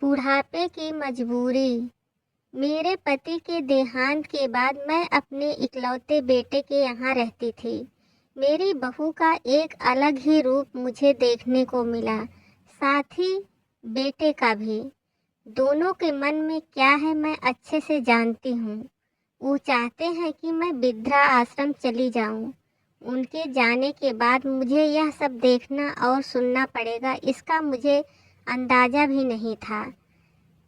बुढ़ापे की मजबूरी। मेरे पति के देहांत के बाद मैं अपने इकलौते बेटे के यहाँ रहती थी। मेरी बहू का एक अलग ही रूप मुझे देखने को मिला, साथ ही बेटे का भी। दोनों के मन में क्या है मैं अच्छे से जानती हूँ। वो चाहते हैं कि मैं वृद्धा आश्रम चली जाऊँ। उनके जाने के बाद मुझे यह सब देखना और सुनना पड़ेगा, इसका मुझे अंदाज़ा भी नहीं था।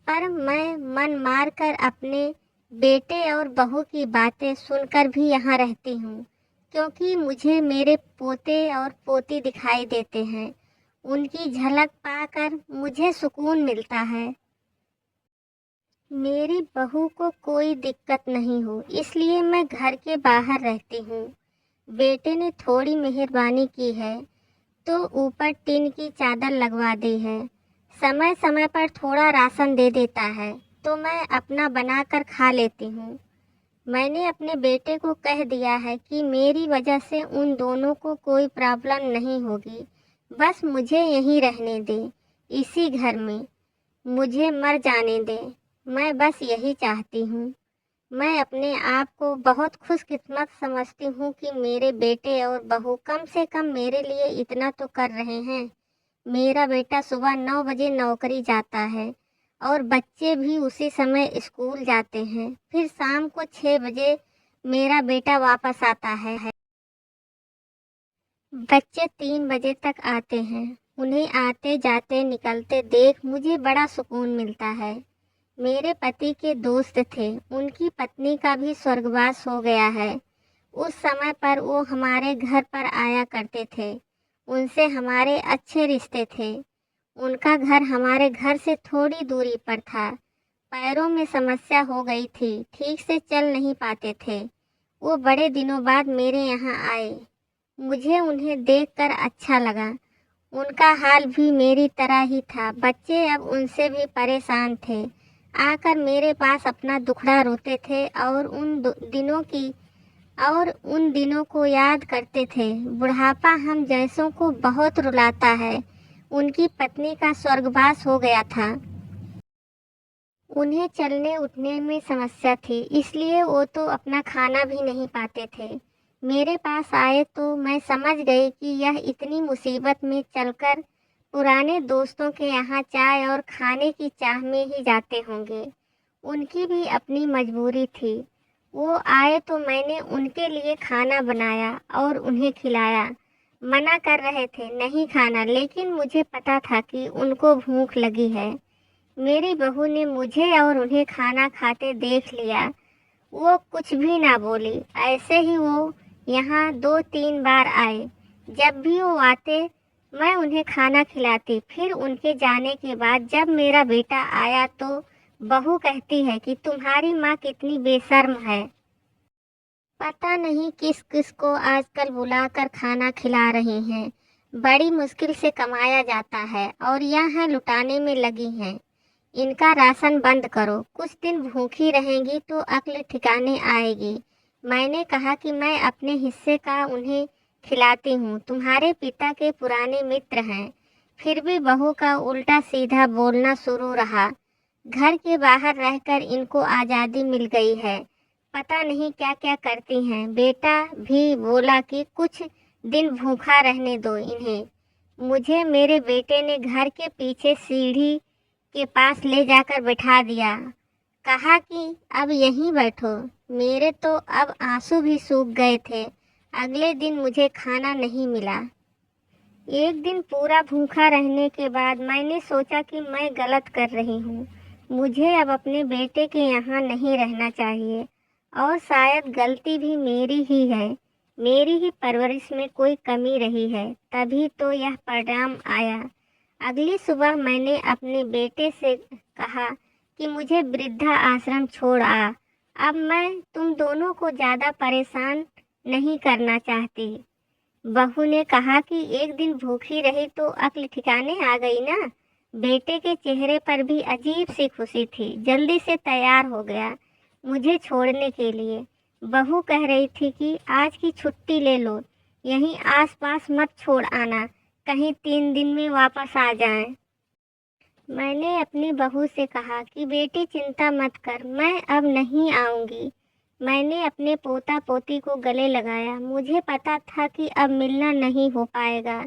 पर मैं मन मार कर अपने बेटे और बहू की बातें सुनकर भी यहाँ रहती हूँ, क्योंकि मुझे मेरे पोते और पोती दिखाई देते हैं। उनकी झलक पाकर मुझे सुकून मिलता है। मेरी बहू को कोई दिक्कत नहीं हो, इसलिए मैं घर के बाहर रहती हूँ। बेटे ने थोड़ी मेहरबानी की है तो ऊपर टीन की चादर लगवा दी है। समय समय पर थोड़ा राशन दे देता है तो मैं अपना बनाकर खा लेती हूँ। मैंने अपने बेटे को कह दिया है कि मेरी वजह से उन दोनों को कोई प्रॉब्लम नहीं होगी। बस मुझे यहीं रहने दे, इसी घर में मुझे मर जाने दे। मैं बस यही चाहती हूँ। मैं अपने आप को बहुत खुशकिस्मत समझती हूँ कि मेरे बेटे और बहू कम से कम मेरे लिए इतना तो कर रहे हैं। मेरा बेटा सुबह 9 बजे नौकरी जाता है और बच्चे भी उसी समय स्कूल जाते हैं। फिर शाम को 6 बजे मेरा बेटा वापस आता है। बच्चे 3 बजे तक आते हैं। उन्हें आते जाते निकलते देख मुझे बड़ा सुकून मिलता है। मेरे पति के दोस्त थे, उनकी पत्नी का भी स्वर्गवास हो गया है। उस समय पर वो हमारे घर पर आया करते थे। उनसे हमारे अच्छे रिश्ते थे। उनका घर हमारे घर से थोड़ी दूरी पर था। पैरों में समस्या हो गई थी, ठीक से चल नहीं पाते थे। वो बड़े दिनों बाद मेरे यहाँ आए। मुझे उन्हें देखकर अच्छा लगा। उनका हाल भी मेरी तरह ही था। बच्चे अब उनसे भी परेशान थे। आकर मेरे पास अपना दुखड़ा रोते थे और उन दिनों को याद करते थे। बुढ़ापा हम जैसों को बहुत रुलाता है। उनकी पत्नी का स्वर्गवास हो गया था। उन्हें चलने उठने में समस्या थी, इसलिए वो तो अपना खाना भी नहीं पाते थे। मेरे पास आए तो मैं समझ गई कि यह इतनी मुसीबत में चलकर पुराने दोस्तों के यहाँ चाय और खाने की चाह में ही जाते होंगे। उनकी भी अपनी मजबूरी थी। वो आए तो मैंने उनके लिए खाना बनाया और उन्हें खिलाया। मना कर रहे थे नहीं खाना, लेकिन मुझे पता था कि उनको भूख लगी है। मेरी बहू ने मुझे और उन्हें खाना खाते देख लिया। वो कुछ भी ना बोली। ऐसे ही वो यहाँ 2-3 बार आए। जब भी वो आते मैं उन्हें खाना खिलाती। फिर उनके जाने के बाद जब मेरा बेटा आया तो बहू कहती है कि तुम्हारी माँ कितनी बेशर्म है। पता नहीं किस किस को आजकल बुलाकर खाना खिला रही हैं। बड़ी मुश्किल से कमाया जाता है और यहाँ लुटाने में लगी हैं। इनका राशन बंद करो, कुछ दिन भूखी रहेंगी तो अक्ल ठिकाने आएगी। मैंने कहा कि मैं अपने हिस्से का उन्हें खिलाती हूँ, तुम्हारे पिता के पुराने मित्र हैं। फिर भी बहू का उल्टा सीधा बोलना शुरू रहा। घर के बाहर रहकर इनको आज़ादी मिल गई है, पता नहीं क्या क्या करती हैं। बेटा भी बोला कि कुछ दिन भूखा रहने दो इन्हें। मुझे मेरे बेटे ने घर के पीछे सीढ़ी के पास ले जाकर बैठा दिया। कहा कि अब यहीं बैठो। मेरे तो अब आंसू भी सूख गए थे। अगले दिन मुझे खाना नहीं मिला। एक दिन पूरा भूखा रहने के बाद मैंने सोचा कि मैं गलत कर रही हूँ। मुझे अब अपने बेटे के यहाँ नहीं रहना चाहिए और शायद गलती भी मेरी ही है। मेरी ही परवरिश में कोई कमी रही है, तभी तो यह परिणाम आया। अगली सुबह मैंने अपने बेटे से कहा कि मुझे वृद्धा आश्रम छोड़ आ। अब मैं तुम दोनों को ज़्यादा परेशान नहीं करना चाहती। बहू ने कहा कि एक दिन भूखी रही तो अक्ल ठिकाने आ गई ना। बेटे के चेहरे पर भी अजीब सी खुशी थी। जल्दी से तैयार हो गया मुझे छोड़ने के लिए। बहू कह रही थी कि आज की छुट्टी ले लो, यहीं आसपास मत छोड़ आना, कहीं 3 दिन में वापस आ जाएं। मैंने अपनी बहू से कहा कि बेटी चिंता मत कर, मैं अब नहीं आऊँगी। मैंने अपने पोता पोती को गले लगाया। मुझे पता था कि अब मिलना नहीं हो पाएगा।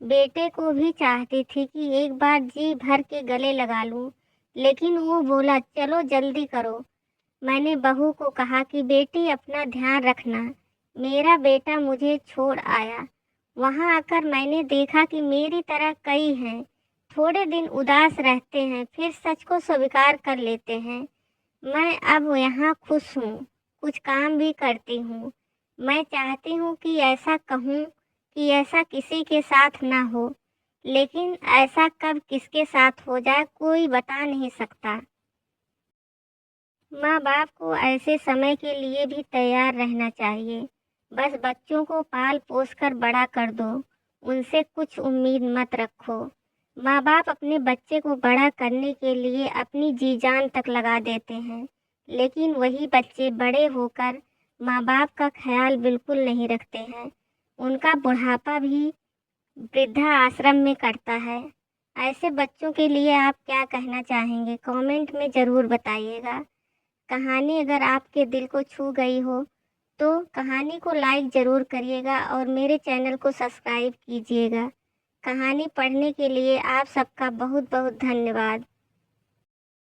बेटे को भी चाहती थी कि एक बार जी भर के गले लगा लूं, लेकिन वो बोला चलो जल्दी करो। मैंने बहू को कहा कि बेटी अपना ध्यान रखना। मेरा बेटा मुझे छोड़ आया। वहां आकर मैंने देखा कि मेरी तरह कई हैं। थोड़े दिन उदास रहते हैं, फिर सच को स्वीकार कर लेते हैं। मैं अब यहाँ खुश हूँ, कुछ काम भी करती हूँ। मैं चाहती हूँ कि ऐसा कहूँ कि ऐसा किसी के साथ ना हो, लेकिन ऐसा कब किसके साथ हो जाए कोई बता नहीं सकता। माँ बाप को ऐसे समय के लिए भी तैयार रहना चाहिए। बस बच्चों को पाल पोस कर बड़ा कर दो, उनसे कुछ उम्मीद मत रखो। माँ बाप अपने बच्चे को बड़ा करने के लिए अपनी जी जान तक लगा देते हैं, लेकिन वही बच्चे बड़े होकर माँ बाप का ख्याल बिल्कुल नहीं रखते हैं। उनका बुढ़ापा भी वृद्धा आश्रम में कटता है। ऐसे बच्चों के लिए आप क्या कहना चाहेंगे? कमेंट में ज़रूर बताइएगा। कहानी अगर आपके दिल को छू गई हो तो कहानी को लाइक ज़रूर करिएगा और मेरे चैनल को सब्सक्राइब कीजिएगा। कहानी पढ़ने के लिए आप सबका बहुत बहुत धन्यवाद।